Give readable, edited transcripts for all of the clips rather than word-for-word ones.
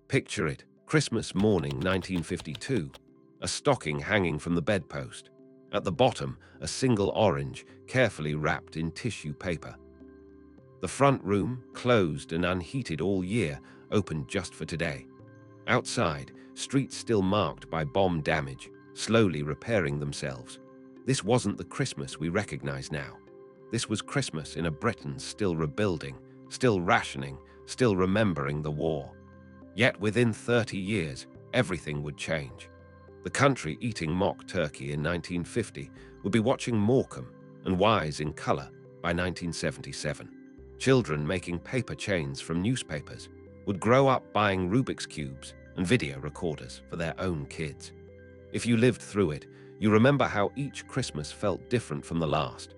Picture it, Christmas morning 1952, a stocking hanging from the bedpost. At the bottom, a single orange, carefully wrapped in tissue paper. The front room, closed and unheated all year, opened just for today. Outside, streets still marked by bomb damage, slowly repairing themselves. This wasn't the Christmas we recognize now. This was Christmas in a Britain still rebuilding, still rationing, still remembering the war. Yet within 30 years, everything would change. The country eating mock turkey in 1950 would be watching Morecambe and Wise in colour by 1977. Children making paper chains from newspapers would grow up buying Rubik's Cubes and video recorders for their own kids. If you lived through it, you remember how each Christmas felt different from the last.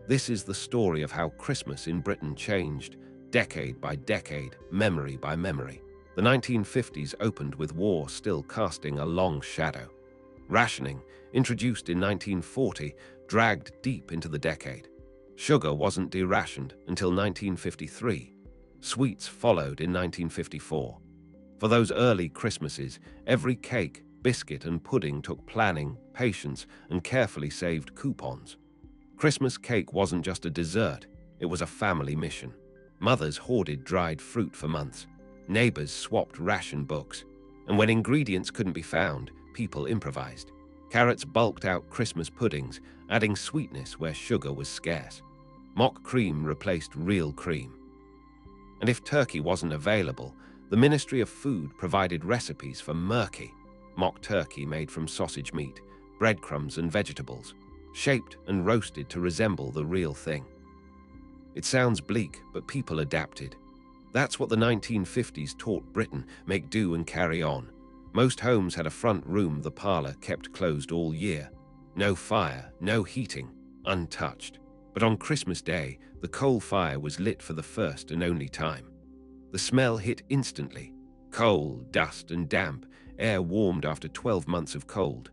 This is the story of how Christmas in Britain changed, decade by decade, memory by memory. The 1950s opened with war still casting a long shadow. Rationing, introduced in 1940, dragged deep into the decade. Sugar wasn't derationed until 1953. Sweets followed in 1954. For those early Christmases, every cake, biscuit and pudding took planning, patience, and carefully saved coupons. Christmas cake wasn't just a dessert, it was a family mission. Mothers hoarded dried fruit for months. Neighbors swapped ration books. And when ingredients couldn't be found, people improvised. Carrots bulked out Christmas puddings, adding sweetness where sugar was scarce. Mock cream replaced real cream. And if turkey wasn't available, the Ministry of Food provided recipes for murky mock turkey made from sausage meat, breadcrumbs and vegetables, shaped and roasted to resemble the real thing. It sounds bleak, but people adapted. That's what the 1950s taught Britain: make do and carry on. Most homes had a front room, the parlour kept closed all year. No fire, no heating, untouched. But on Christmas Day, the coal fire was lit for the first and only time. The smell hit instantly. Coal, dust and damp, air warmed after 12 months of cold.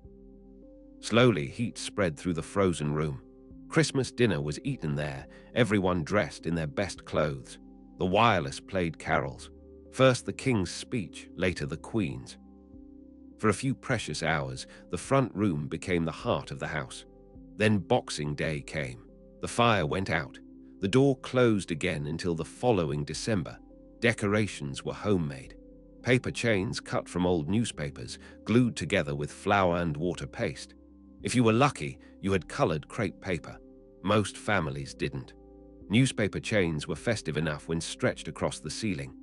Slowly, heat spread through the frozen room. Christmas dinner was eaten there, everyone dressed in their best clothes. The wireless played carols. First the King's speech, later the Queen's. For a few precious hours, the front room became the heart of the house. Then Boxing Day came. The fire went out. The door closed again until the following December. Decorations were homemade. Paper chains cut from old newspapers, glued together with flour and water paste. If you were lucky, you had colored crepe paper. Most families didn't. Newspaper chains were festive enough when stretched across the ceiling.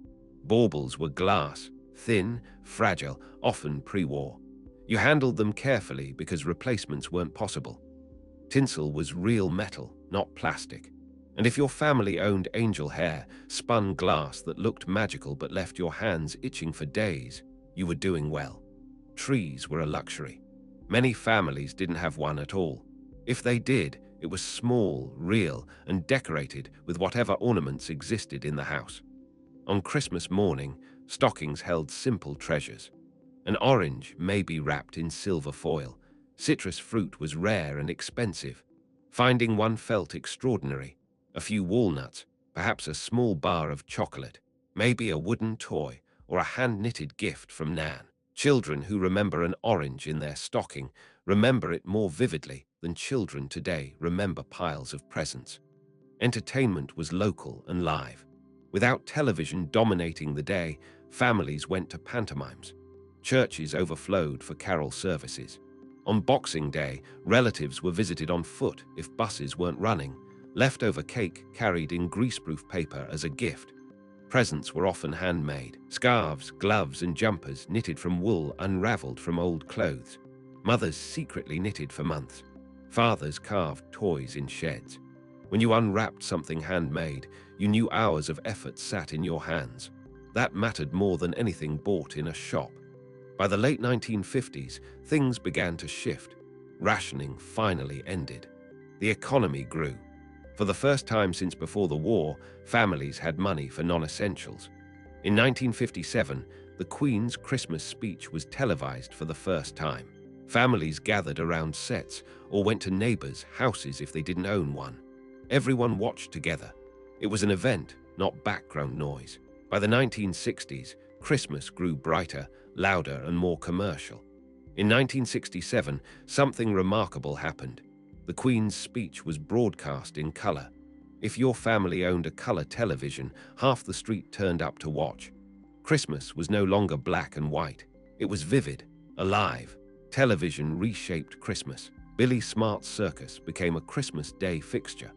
Baubles were glass, thin, fragile, often pre-war. You handled them carefully because replacements weren't possible. Tinsel was real metal, not plastic. And if your family owned angel hair, spun glass that looked magical but left your hands itching for days, you were doing well. Trees were a luxury. Many families didn't have one at all. If they did, it was small, real, and decorated with whatever ornaments existed in the house. On Christmas morning, stockings held simple treasures. An orange may be wrapped in silver foil. Citrus fruit was rare and expensive. Finding one felt extraordinary. A few walnuts, perhaps a small bar of chocolate, maybe a wooden toy or a hand-knitted gift from Nan. Children who remember an orange in their stocking remember it more vividly than children today remember piles of presents. Entertainment was local and live. Without television dominating the day, families went to pantomimes. Churches overflowed for carol services. On Boxing Day, relatives were visited on foot if buses weren't running. Leftover cake carried in greaseproof paper as a gift. Presents were often handmade. Scarves, gloves and jumpers knitted from wool unraveled from old clothes. Mothers secretly knitted for months. Fathers carved toys in sheds. When you unwrapped something handmade, you knew hours of effort sat in your hands. That mattered more than anything bought in a shop. By the late 1950s, things began to shift. Rationing finally ended. The economy grew. For the first time since before the war, families had money for non-essentials. In 1957, the Queen's Christmas speech was televised for the first time. Families gathered around sets or went to neighbors' houses if they didn't own one. Everyone watched together. It was an event, not background noise. By the 1960s, Christmas grew brighter, louder, and more commercial. In 1967, something remarkable happened. The Queen's speech was broadcast in color. If your family owned a color television, half the street turned up to watch. Christmas was no longer black and white. It was vivid, alive. Television reshaped Christmas. Billy Smart's Circus became a Christmas Day fixture.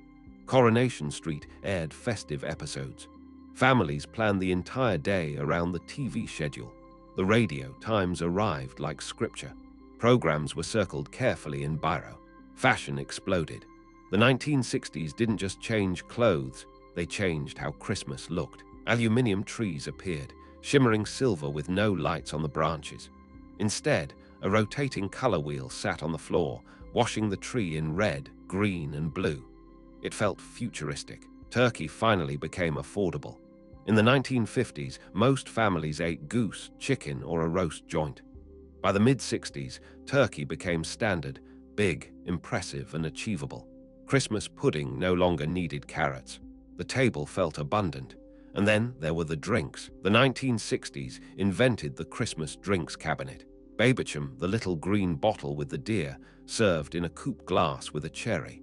Coronation Street aired festive episodes. Families planned the entire day around the TV schedule. The radio times arrived like scripture. Programs were circled carefully in biro. Fashion exploded. The 1960s didn't just change clothes, they changed how Christmas looked. Aluminium trees appeared, shimmering silver with no lights on the branches. Instead, a rotating color wheel sat on the floor, washing the tree in red, green, and blue. It felt futuristic. Turkey finally became affordable. In the 1950s, most families ate goose, chicken, or a roast joint. By the mid-60s, turkey became standard, big, impressive, and achievable. Christmas pudding no longer needed carrots. The table felt abundant. And then there were the drinks. The 1960s invented the Christmas drinks cabinet. Babycham, the little green bottle with the deer, served in a coupe glass with a cherry.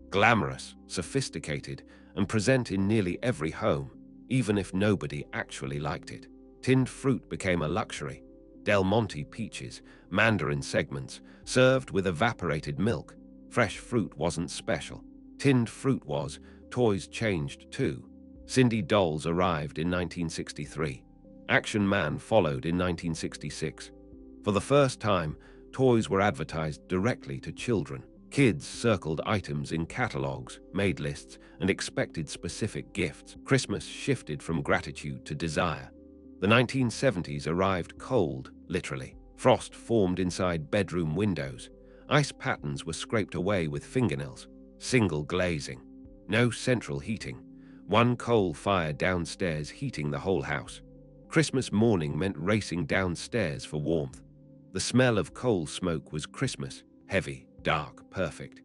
Glamorous, sophisticated, and present in nearly every home, even if nobody actually liked it. Tinned fruit became a luxury. Del Monte peaches, mandarin segments, served with evaporated milk. Fresh fruit wasn't special. Tinned fruit was. Toys changed too. Cindy dolls arrived in 1963. Action Man followed in 1966. For the first time, toys were advertised directly to children. Kids circled items in catalogues, made lists, and expected specific gifts. Christmas shifted from gratitude to desire. The 1970s arrived cold, literally. Frost formed inside bedroom windows. Ice patterns were scraped away with fingernails. Single glazing. No central heating. One coal fire downstairs heating the whole house. Christmas morning meant racing downstairs for warmth. The smell of coal smoke was Christmas, heavy, dark, perfect.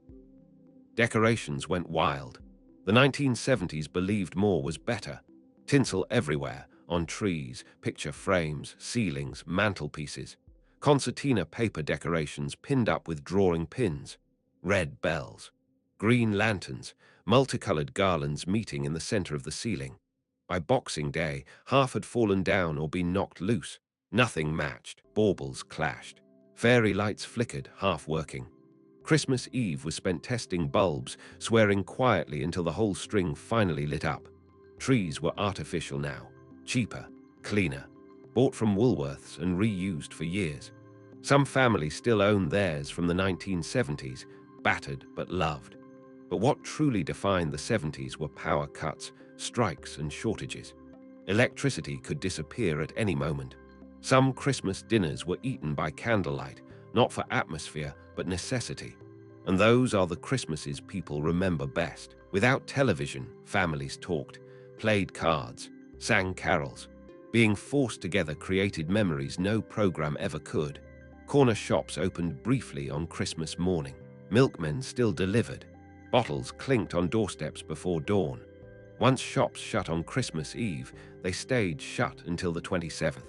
Decorations went wild. The 1970s believed more was better. Tinsel everywhere, on trees, picture frames, ceilings, mantelpieces. Concertina paper decorations pinned up with drawing pins. Red bells. Green lanterns, multicolored garlands meeting in the center of the ceiling. By Boxing Day, half had fallen down or been knocked loose. Nothing matched. Baubles clashed. Fairy lights flickered, half working. Christmas Eve was spent testing bulbs, swearing quietly until the whole string finally lit up. Trees were artificial now. Cheaper, cleaner. Bought from Woolworths and reused for years. Some families still own theirs from the 1970s, battered but loved. But what truly defined the 70s were power cuts, strikes, and shortages. Electricity could disappear at any moment. Some Christmas dinners were eaten by candlelight, not for atmosphere, but necessity. And those are the Christmases people remember best. Without television, families talked, played cards, sang carols. Being forced together created memories no program ever could. Corner shops opened briefly on Christmas morning. Milkmen still delivered. Bottles clinked on doorsteps before dawn. Once shops shut on Christmas Eve, they stayed shut until the 27th.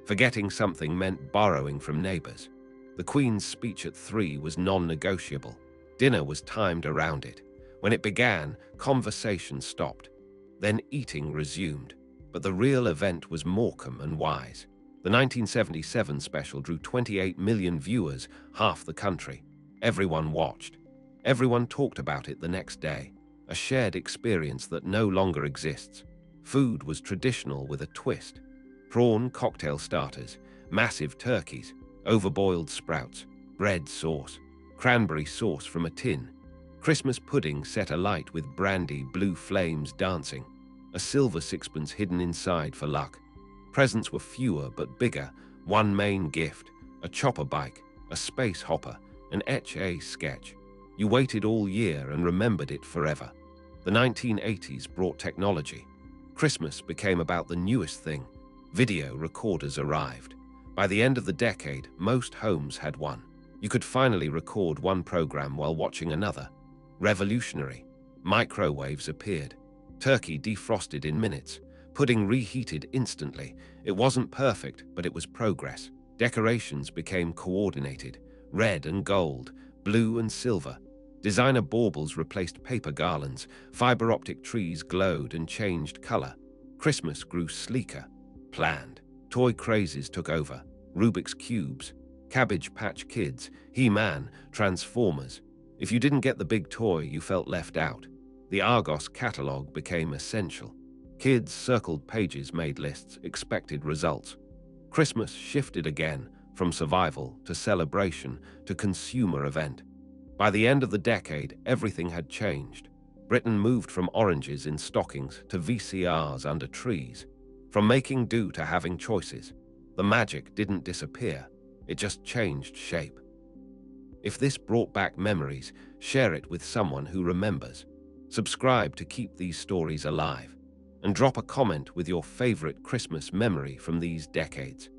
Forgetting something meant borrowing from neighbors. The Queen's speech at 3 was non-negotiable. Dinner was timed around it. When it began, conversation stopped. Then eating resumed. But the real event was Morecambe and Wise. The 1977 special drew 28 million viewers, half the country. Everyone watched. Everyone talked about it the next day. A shared experience that no longer exists. Food was traditional with a twist. Prawn cocktail starters, massive turkeys, overboiled sprouts, bread sauce, cranberry sauce from a tin. Christmas pudding set alight with brandy blue flames dancing. A silver sixpence hidden inside for luck. Presents were fewer but bigger. One main gift, a chopper bike, a space hopper, an etch-a sketch. You waited all year and remembered it forever. The 1980s brought technology. Christmas became about the newest thing. Video recorders arrived. By the end of the decade, most homes had one. You could finally record one program while watching another. Revolutionary. Microwaves appeared. Turkey defrosted in minutes. Pudding reheated instantly. It wasn't perfect, but it was progress. Decorations became coordinated, red and gold, blue and silver. Designer baubles replaced paper garlands, fiber optic trees glowed and changed color. Christmas grew sleeker, planned. Toy crazes took over, Rubik's Cubes, Cabbage Patch Kids, He-Man, Transformers. If you didn't get the big toy, you felt left out. The Argos catalogue became essential. Kids circled pages, made lists, expected results. Christmas shifted again, from survival to celebration to consumer event. By the end of the decade, everything had changed. Britain moved from oranges in stockings to VCRs under trees, from making do to having choices. The magic didn't disappear, it just changed shape. If this brought back memories, share it with someone who remembers. Subscribe to keep these stories alive, and drop a comment with your favorite Christmas memory from these decades.